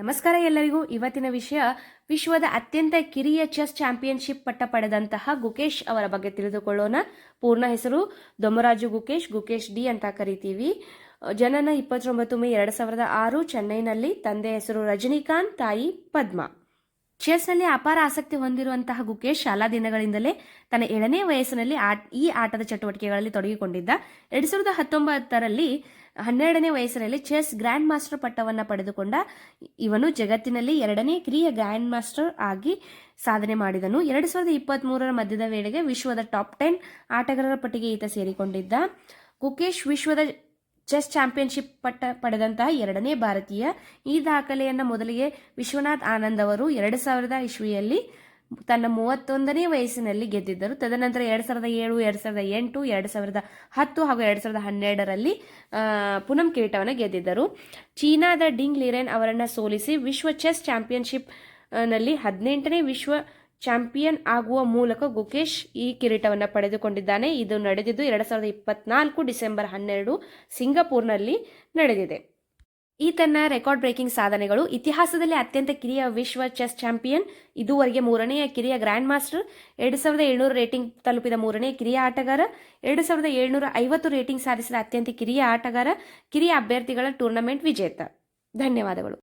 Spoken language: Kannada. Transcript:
ನಮಸ್ಕಾರ ಎಲ್ಲರಿಗೂ. ಇವತ್ತಿನ ವಿಷಯ ವಿಶ್ವದ ಅತ್ಯಂತ ಕಿರಿಯ ಚೆಸ್ ಚಾಂಪಿಯನ್ಶಿಪ್ ಪಟ್ಟ ಪಡೆದಂತಹ ಗುಕೇಶ್ ಅವರ ಬಗ್ಗೆ ತಿಳಿದುಕೊಳ್ಳೋಣ. ಪೂರ್ಣ ಹೆಸರು ದೊಮರಾಜು ಗುಕೇಶ್ ಡಿ ಅಂತ ಕರಿತೀವಿ. ಜನನ 29 ಮೇ 2006 ಚೆನ್ನೈನಲ್ಲಿ. ತಂದೆ ಹೆಸರು ರಜನಿಕಾಂತ್, ತಾಯಿ ಪದ್ಮಾ. ಚೆಸ್ನಲ್ಲಿ ಅಪಾರ ಆಸಕ್ತಿ ಹೊಂದಿರುವಂತಹ ಗುಕೇಶ್ ಶಾಲಾ ದಿನಗಳಿಂದಲೇ ತನ್ನ 7ನೇ ವಯಸ್ಸಿನಲ್ಲಿ ಈ ಆಟದ ಚಟುವಟಿಕೆಗಳಲ್ಲಿ ತೊಡಗಿಕೊಂಡಿದ್ದ. 2019ರಲ್ಲಿ 12ನೇ ವಯಸ್ಸಿನಲ್ಲಿ ಚೆಸ್ ಗ್ರ್ಯಾಂಡ್ ಮಾಸ್ಟರ್ ಪಟ್ಟವನ್ನು ಪಡೆದುಕೊಂಡ. ಇವನು ಜಗತ್ತಿನಲ್ಲಿ 2ನೇ ಕಿರಿಯ ಗ್ರ್ಯಾಂಡ್ ಮಾಸ್ಟರ್ ಆಗಿ ಸಾಧನೆ ಮಾಡಿದನು. 2023ರ ಮಧ್ಯದ ವೇಳೆಗೆ ವಿಶ್ವದ ಟಾಪ್ 10 ಆಟಗಾರರ ಪಟ್ಟಿಗೆ ಈತ ಸೇರಿಕೊಂಡಿದ್ದ. ಗುಕೇಶ್ ವಿಶ್ವದ ಚೆಸ್ ಚಾಂಪಿಯನ್ಶಿಪ್ ಪಟ್ಟ ಪಡೆದಂತಹ 2ನೇ ಭಾರತೀಯ. ಈ ದಾಖಲೆಯನ್ನು ಮೊದಲಿಗೆ ವಿಶ್ವನಾಥ್ ಆನಂದ್ ಅವರು 2000 ಇಸ್ವಿಯಲ್ಲಿ ತನ್ನ 31ನೇ ವಯಸ್ಸಿನಲ್ಲಿ ಗೆದ್ದಿದ್ದರು. ತದನಂತರ 2007, 2008, 2010 ಹಾಗೂ 2012ರಲ್ಲಿ ಪುನಂ ಕಿರೀಟವನ್ನು ಗೆದ್ದಿದ್ದರು. ಚೀನಾದ ಡಿಂಗ್ ಲಿರೆನ್ ಅವರನ್ನು ಸೋಲಿಸಿ ವಿಶ್ವ ಚೆಸ್ ಚಾಂಪಿಯನ್ಶಿಪ್ ನಲ್ಲಿ 18ನೇ ವಿಶ್ವ ಚಾಂಪಿಯನ್ ಆಗುವ ಮೂಲಕ ಗುಕೇಶ್ ಈ ಕಿರೀಟವನ್ನು ಪಡೆದುಕೊಂಡಿದ್ದಾನೆ. ಇದು ನಡೆದಿದ್ದು 2024 ಡಿಸೆಂಬರ್ 12 ಸಿಂಗಪೂರ್ನಲ್ಲಿ ನಡೆದಿದೆ. ಈ ತನ್ನ ರೆಕಾರ್ಡ್ ಬ್ರೇಕಿಂಗ್ ಸಾಧನೆಗಳು: ಇತಿಹಾಸದಲ್ಲಿ ಅತ್ಯಂತ ಕಿರಿಯ ವಿಶ್ವ ಚೆಸ್ ಚಾಂಪಿಯನ್, ಇದುವರೆಗೆ 3ನೇ ಕಿರಿಯ ಗ್ರ್ಯಾಂಡ್ ಮಾಸ್ಟರ್, 2700 ರೇಟಿಂಗ್ ತಲುಪಿದ 3ನೇ ಕಿರಿಯ ಆಟಗಾರ, 2750 ರೇಟಿಂಗ್ ಸಾಧಿಸಿದ ಅತ್ಯಂತ ಕಿರಿಯ ಆಟಗಾರ, ಕಿರಿಯ ಅಭ್ಯರ್ಥಿಗಳ ಟೂರ್ನಮೆಂಟ್ ವಿಜೇತ. ಧನ್ಯವಾದಗಳು.